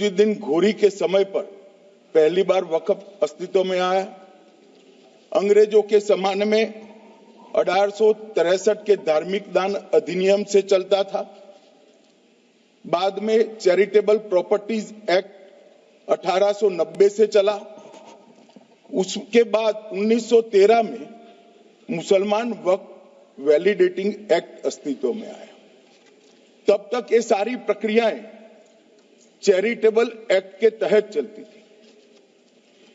जिस दिन घोरी के समय पर पहली बार वक्फ अस्तित्व में आया, अंग्रेजों के जमाने में 1863 के धार्मिक दान अधिनियम से चलता था। बाद में चैरिटेबल प्रॉपर्टीज एक्ट 1890 से चला। उसके बाद 1913 में मुसलमान वक्फ वैलिडेटिंग एक्ट अस्तित्व में आया। तब तक ये सारी प्रक्रियाएं चैरिटेबल एक्ट के तहत चलती थी।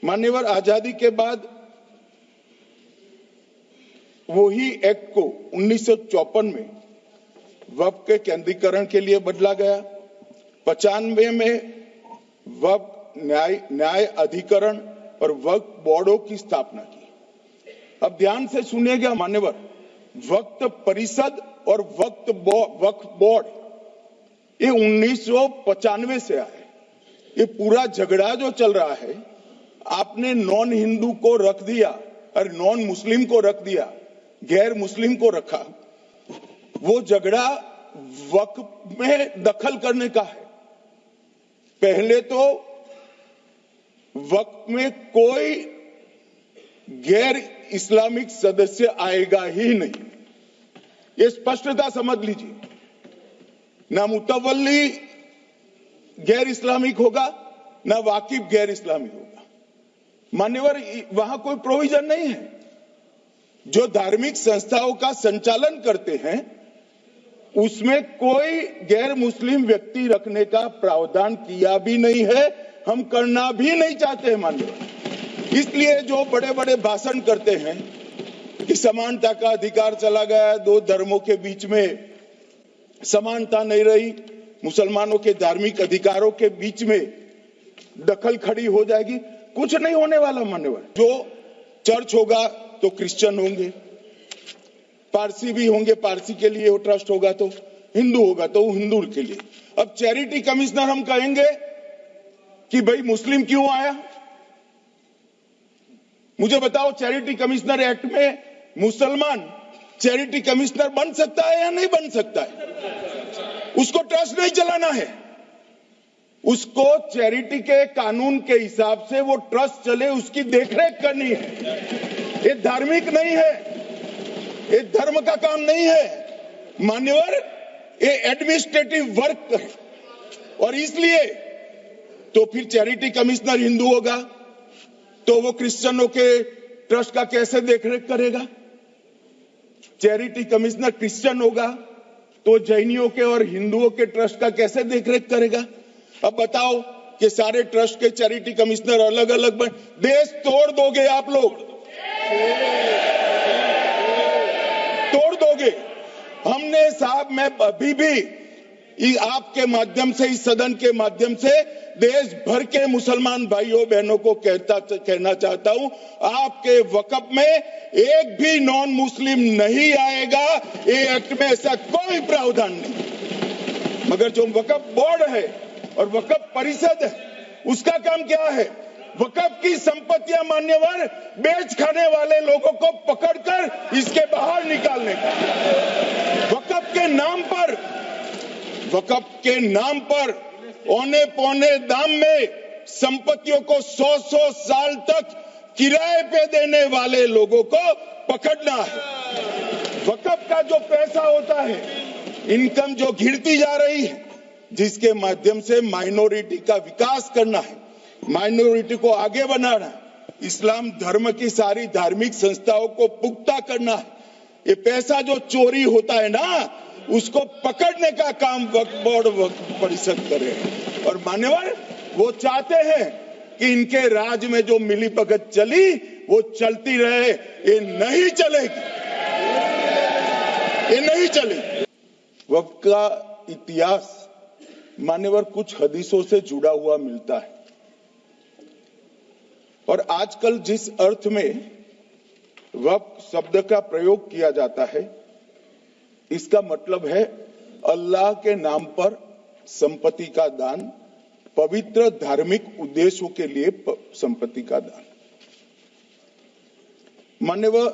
मान्यवर आजादी के बाद वही एक्ट को 1954 में वक्फ के केंद्रीकरण के लिए बदला गया। 95 में वक्फ न्याय अधिकरण और वक्फ बोर्डों की स्थापना की। अब ध्यान से सुनिएगा मान्यवर, वक्फ परिषद और वक्फ बोर्ड ये 1995 से आए। ये पूरा झगड़ा जो चल रहा है, आपने नॉन हिंदू को रख दिया और नॉन मुस्लिम को रख दिया, गैर मुस्लिम को रखा। वो झगड़ा वक्फ में दखल करने का है। पहले तो वक्फ में कोई गैर इस्लामिक सदस्य आएगा ही नहीं, ये स्पष्टता समझ लीजिए। ना मुतवल्ली गैर इस्लामिक होगा, ना वाकिफ गैर इस्लामिक होगा। मान्यवर, वहां कोई प्रोविजन नहीं है। जो धार्मिक संस्थाओं का संचालन करते हैं उसमें कोई गैर मुस्लिम व्यक्ति रखने का प्रावधान किया भी नहीं है, हम करना भी नहीं चाहते हैं मान्यवर। इसलिए जो बड़े बड़े भाषण करते हैं कि समानता का अधिकार चला गया, दो धर्मों के बीच में समानता नहीं रही, मुसलमानों के धार्मिक अधिकारों के बीच में दखल खड़ी हो जाएगी, कुछ नहीं होने वाला मान्यवर। जो चर्च होगा तो क्रिश्चियन होंगे, पारसी भी होंगे, पारसी के लिए वो ट्रस्ट होगा, तो हिंदू होगा तो हिंदू के लिए। अब चैरिटी कमिश्नर हम कहेंगे कि भाई मुस्लिम क्यों आया? मुझे बताओ, चैरिटी कमिश्नर एक्ट में मुसलमान चैरिटी कमिश्नर बन सकता है या नहीं बन सकता है? उसको ट्रस्ट नहीं चलाना है, उसको चैरिटी के कानून के हिसाब से वो ट्रस्ट चले, उसकी देखरेख करनी है। ये धार्मिक नहीं है, ये धर्म का काम नहीं है मान्यवर, ये एडमिनिस्ट्रेटिव वर्क है। और इसलिए तो फिर चैरिटी कमिश्नर हिंदू होगा तो वो क्रिश्चियनों के ट्रस्ट का कैसे देखरेख करेगा? चैरिटी कमिश्नर क्रिश्चियन होगा तो जैनियों के और हिंदुओं के ट्रस्ट का कैसे देखरेख करेगा? अब बताओ कि सारे ट्रस्ट के चैरिटी कमिश्नर अलग अलग बन, देश तोड़ दोगे आप लोग, तोड़ दोगे। हमने साहब, मैं अभी भी आपके माध्यम से, इस सदन के माध्यम से देश भर के मुसलमान भाइयों बहनों को कहना चाहता हूं, आपके वक्फ में एक भी नॉन मुस्लिम नहीं आएगा। ये एक्ट में ऐसा कोई प्रावधान नहीं। मगर जो वक्फ बोर्ड है और वक्फ परिषद है, उसका काम क्या है? वक्फ की संपत्तियां मान्यवर बेच खाने वाले लोगों को पकड़कर इसके बाहर निकालने का। वक्फ के नाम पर औने पौने दाम में संपत्तियों को 100 साल तक किराए पे देने वाले लोगों को पकड़ना है। वक्फ का जो पैसा होता है, इनकम जो गिरती जा रही है, जिसके माध्यम से माइनॉरिटी का विकास करना है, माइनॉरिटी को आगे बढ़ाना है, इस्लाम धर्म की सारी धार्मिक संस्थाओं को पुख्ता करना है। ये पैसा जो चोरी होता है ना, उसको पकड़ने का काम वक्फ बोर्ड वक्फ परिषद करे। और मान्यवर, वो चाहते हैं कि इनके राज में जो मिली भगत चली वो चलती रहे, ये नहीं चलेगी, ये नहीं चलेगी। वक्फ का इतिहास मान्यवर कुछ हदीसों से जुड़ा हुआ मिलता है। और आजकल जिस अर्थ में वक्फ शब्द का प्रयोग किया जाता है, इसका मतलब है अल्लाह के नाम पर संपत्ति का दान, पवित्र धार्मिक उद्देश्यों के लिए संपत्ति का दान। मान्यवर,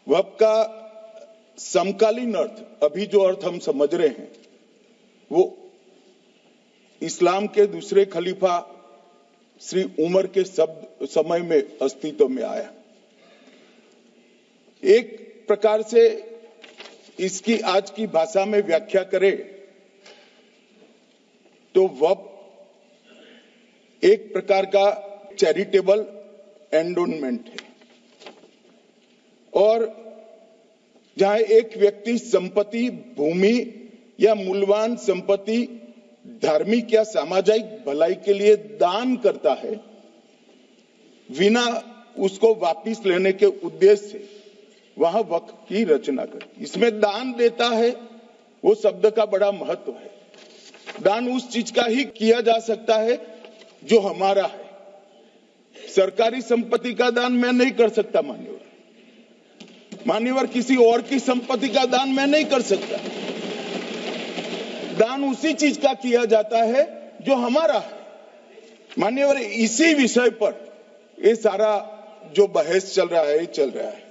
वक्फ का समकालीन अर्थ, अभी जो अर्थ हम समझ रहे हैं, वो इस्लाम के दूसरे खलीफा श्री उमर के समय में अस्तित्व में आया। एक प्रकार से इसकी आज की भाषा में व्याख्या करें तो वक्फ एक प्रकार का चैरिटेबल एंडोनमेंट है, और जहां एक व्यक्ति संपत्ति, भूमि या मूल्यवान संपत्ति धार्मिक या सामाजिक भलाई के लिए दान करता है बिना उसको वापस लेने के उद्देश्य से, वहां वक्फ की रचना कर। इसमें दान देता है, वो शब्द का बड़ा महत्व है। दान उस चीज का ही किया जा सकता है जो हमारा है। सरकारी संपत्ति का दान मैं नहीं कर सकता, मान्यवर किसी और की संपत्ति का दान मैं नहीं कर सकता। दान उसी चीज का किया जाता है जो हमारा है। मान्यवर इसी विषय पर ये सारा जो बहस चल रहा है, चल रहा है।